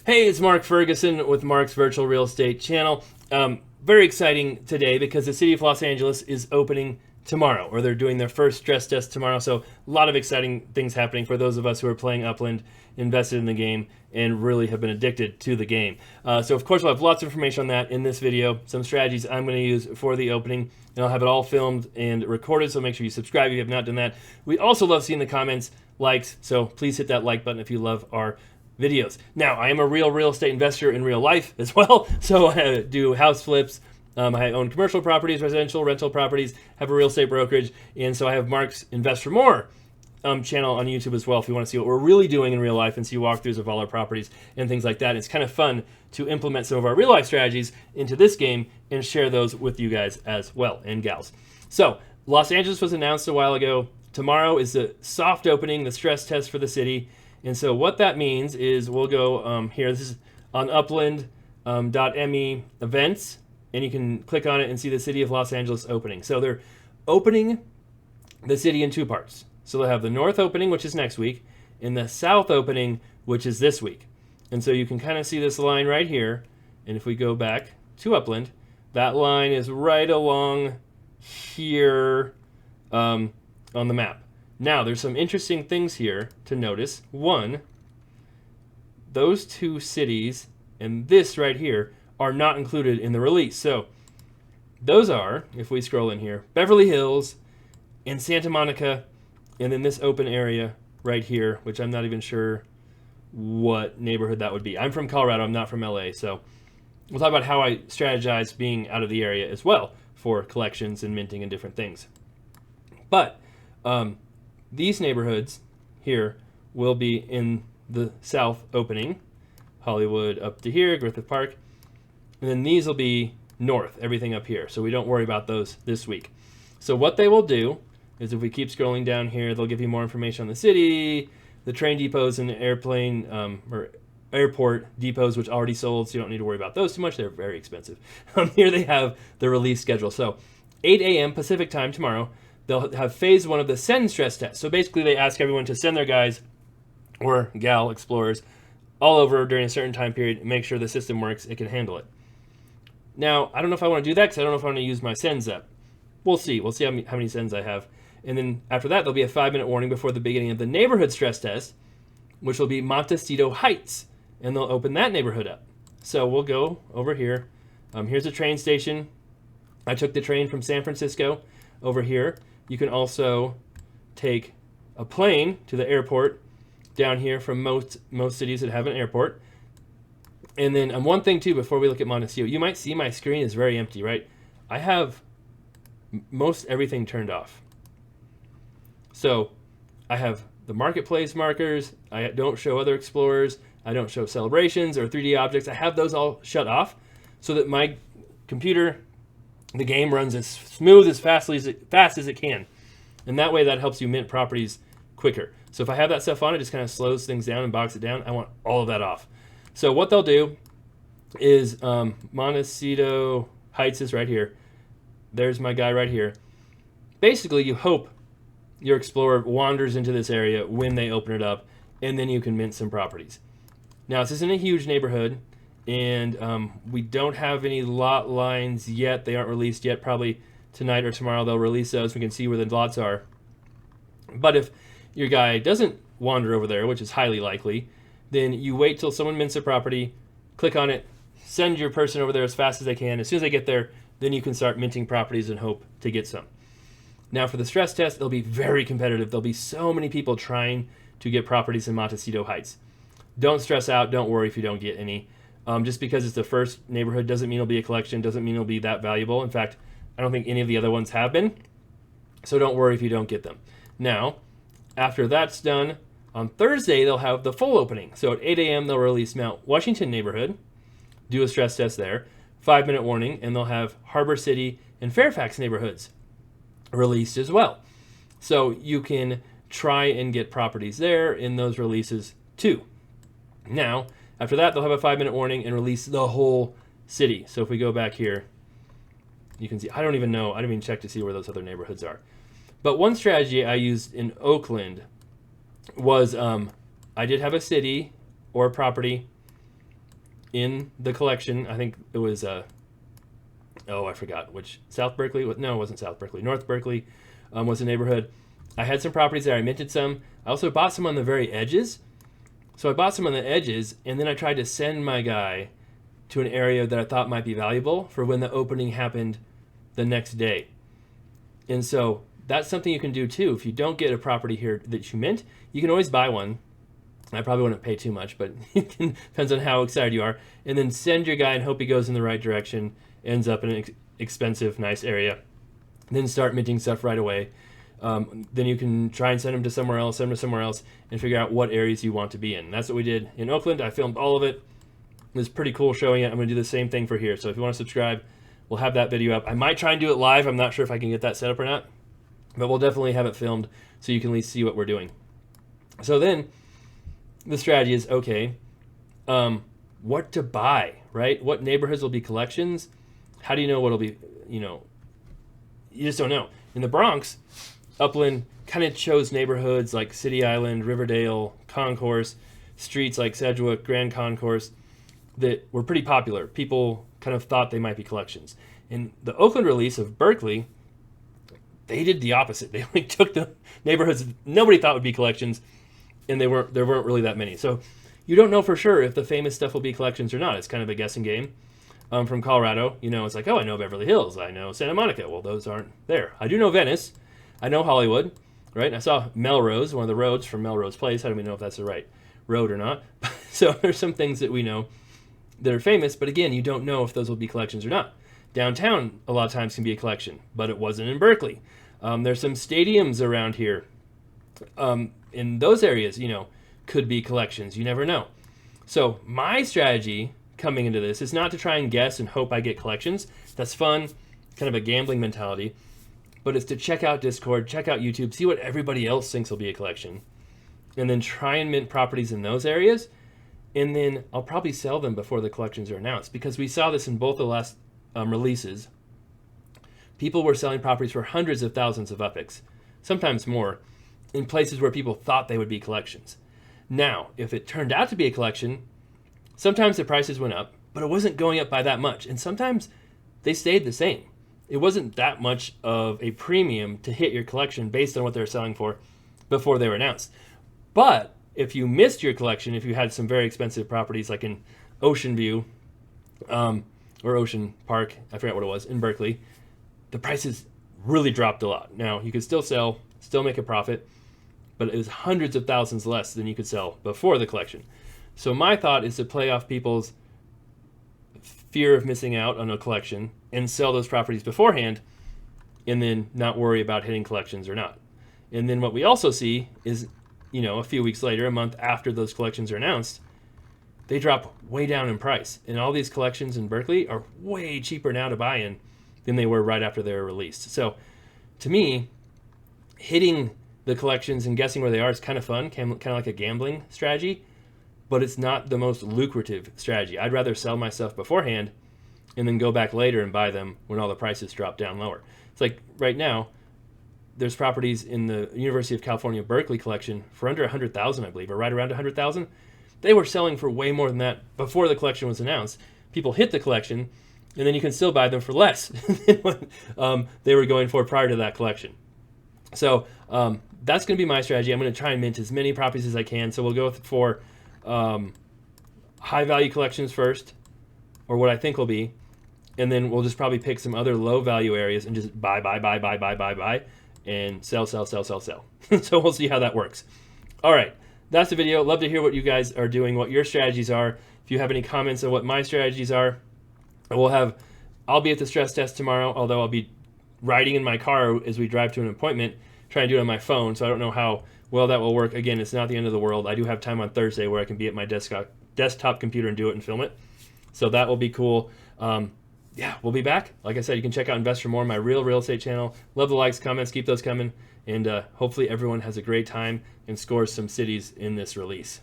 Hey, it's Mark Ferguson with Mark's Virtual Real Estate Channel. Very exciting today because the city of Los Angeles is opening tomorrow, or they're doing their first stress test tomorrow. So a lot of exciting things happening for those of us who are playing Upland, invested in the game, and really have been addicted to the game. So of course we'll have lots of information on that in this video, some strategies I'm going to use for the opening, and I'll have it all filmed and recorded, so make sure you subscribe if you have not done that. We also love seeing the comments, likes, so please hit that like button if you love our videos. Now, I am a real estate investor in real life as well, so I do house flips. I own commercial properties, residential, rental properties, have a real estate brokerage, and so I have Mark's Invest for More channel on YouTube as well if you want to see what we're really doing in real life and see walkthroughs of all our properties and things like that. And it's kind of fun to implement some of our real life strategies into this game and share those with you guys as well, and gals. So, Los Angeles was announced a while ago. Tomorrow is the soft opening, the stress test for the city. And so what that means is we'll go here. This is on Upland.me events, and you can click on it and see the city of Los Angeles opening. So they're opening the city in two parts. So they'll have the north opening, which is next week, and the south opening, which is this week. And so you can kind of see this line right here. And if we go back to Upland, that line is right along here on the map. Now, there's some interesting things here to notice. One, those two cities and this right here are not included in the release. So those are, if we scroll in here, Beverly Hills and Santa Monica, and then this open area right here, which I'm not even sure what neighborhood that would be. I'm from Colorado, I'm not from LA, so we'll talk about how I strategize being out of the area as well for collections and minting and different things. But these neighborhoods here will be in the south opening, Hollywood up to here, Griffith Park, and then these will be north, everything up here. So we don't worry about those this week. So what they will do is if we keep scrolling down here, they'll give you more information on the city, the train depots and the airplane or airport depots, which already sold, so you don't need to worry about those too much. They're very expensive. Here they have the release schedule. So 8 a.m. Pacific time tomorrow, they'll have phase 1 of the send stress test. So basically they ask everyone to send their guys or gal explorers all over during a certain time period and make sure the system works, it can handle it. Now, I don't know if I want to do that because I don't know if I want to use my sends up. We'll see. We'll see how many sends I have. And then after that, there'll be a 5-minute warning before the beginning of the neighborhood stress test, which will be Montecito Heights. And they'll open that neighborhood up. So we'll go over here. Here's a train station. I took the train from San Francisco over here. You can also take a plane to the airport down here from most cities that have an airport. And then one thing too, before we look at Montecito, you might see my screen is very empty, right? I have most everything turned off. So I have the marketplace markers. I don't show other explorers. I don't show celebrations or 3D objects. I have those all shut off so that my computer, the game runs as smooth, as fast as it can. And that way that helps you mint properties quicker. So if I have that stuff on, it just kind of slows things down and bogs it down. I want all of that off. So what they'll do is Montecito Heights is right here. There's my guy right here. Basically, you hope your explorer wanders into this area when they open it up, and then you can mint some properties. Now, this isn't a huge neighborhood, and we don't have any lot lines yet. They aren't released yet. Probably tonight or tomorrow they'll release those. We can see where the lots are. But if your guy doesn't wander over there, which is highly likely, then you wait till someone mints a property, click on it, send your person over there as fast as they can. As soon as they get there, then you can start minting properties and hope to get some. Now for the stress test, it'll be very competitive. There'll be so many people trying to get properties in Montecito Heights. Don't stress out. Don't worry if you don't get any. Just because it's the first neighborhood doesn't mean it'll be a collection, doesn't mean it'll be that valuable. In fact, I don't think any of the other ones have been. So don't worry if you don't get them. Now, after that's done, on Thursday, they'll have the full opening. So at 8 a.m., they'll release Mount Washington neighborhood, do a stress test there, 5-minute warning, and they'll have Harbor City and Fairfax neighborhoods released as well. So you can try and get properties there in those releases too. Now, after that, they'll have a 5-minute warning and release the whole city. So if we go back here, you can see, I don't even know, I didn't even check to see where those other neighborhoods are. But one strategy I used in Oakland was I did have a city or a property in the collection. I think it was I forgot which. South Berkeley. No, it wasn't South Berkeley. North Berkeley was the neighborhood. I had some properties there. I minted some. I also bought some on the very edges. So I bought some on the edges, and then I tried to send my guy to an area that I thought might be valuable for when the opening happened the next day. And so that's something you can do too. If you don't get a property here that you mint, you can always buy one. I probably wouldn't pay too much, but it depends on how excited you are. And then send your guy and hope he goes in the right direction, ends up in an expensive, nice area. Then start minting stuff right away. Then you can try and send them to somewhere else, and figure out what areas you want to be in. And that's what we did in Oakland. I filmed all of it. It was pretty cool showing it. I'm going to do the same thing for here. So if you want to subscribe, we'll have that video up. I might try and do it live. I'm not sure if I can get that set up or not. But we'll definitely have it filmed so you can at least see what we're doing. So then the strategy is, okay, what to buy, right? What neighborhoods will be collections? How do you know what'll be, you just don't know. In the Bronx, Upland kind of chose neighborhoods like City Island, Riverdale, Concourse, streets like Sedgwick, Grand Concourse that were pretty popular. People kind of thought they might be collections. In the Oakland release of Berkeley, they did the opposite. They only took the neighborhoods nobody thought would be collections, and there weren't really that many. So you don't know for sure if the famous stuff will be collections or not. It's kind of a guessing game. From Colorado, it's like, oh, I know Beverly Hills. I know Santa Monica. Well, those aren't there. I do know Venice. I know Hollywood, right? I saw Melrose, one of the roads from Melrose Place. I don't even know if that's the right road or not. So there's some things that we know that are famous, but again, you don't know if those will be collections or not. Downtown, a lot of times, can be a collection, but it wasn't in Berkeley. There's some stadiums around here. In those areas, could be collections. You never know. So my strategy coming into this is not to try and guess and hope I get collections. That's fun, kind of a gambling mentality. But it's to check out Discord, check out YouTube, see what everybody else thinks will be a collection, and then try and mint properties in those areas. And then I'll probably sell them before the collections are announced, because we saw this in both the last releases. People were selling properties for hundreds of thousands of UPICs, sometimes more, in places where people thought they would be collections. Now, if it turned out to be a collection, sometimes the prices went up, but it wasn't going up by that much. And sometimes they stayed the same. It wasn't that much of a premium to hit your collection based on what they were selling for before they were announced. But if you missed your collection, if you had some very expensive properties like in Ocean View or Ocean Park, I forgot what it was, in Berkeley, the prices really dropped a lot. Now, you could still sell, still make a profit, but it was hundreds of thousands less than you could sell before the collection. So my thought is to play off people's fear of missing out on a collection and sell those properties beforehand, and then not worry about hitting collections or not. And then what we also see is, a few weeks later, a month after those collections are announced, they drop way down in price. And all these collections in Berkeley are way cheaper now to buy in than they were right after they were released. So to me, hitting the collections and guessing where they are is kind of fun, kind of like a gambling strategy, but it's not the most lucrative strategy. I'd rather sell my stuff beforehand and then go back later and buy them when all the prices drop down lower. It's like right now, there's properties in the University of California Berkeley collection for under 100,000, I believe, or right around 100,000. They were selling for way more than that before the collection was announced. People hit the collection, and then you can still buy them for less than what they were going for prior to that collection. So that's going to be my strategy. I'm going to try and mint as many properties as I can. So we'll go for high value collections first, or what I think will be, and then we'll just probably pick some other low value areas and just buy, and sell. So we'll see how that works. All right, that's the video. Love to hear what you guys are doing, what your strategies are. If you have any comments on what my strategies are, I'll be at the stress test tomorrow, although I'll be riding in my car as we drive to an appointment, trying to do it on my phone, so I don't know how well that will work. Again, it's not the end of the world. I do have time on Thursday where I can be at my desktop computer and do it and film it, so that will be cool. Yeah, we'll be back. Like I said, you can check out Invest for More, my real estate channel. Love the likes, comments, keep those coming, and hopefully everyone has a great time and scores some cities in this release.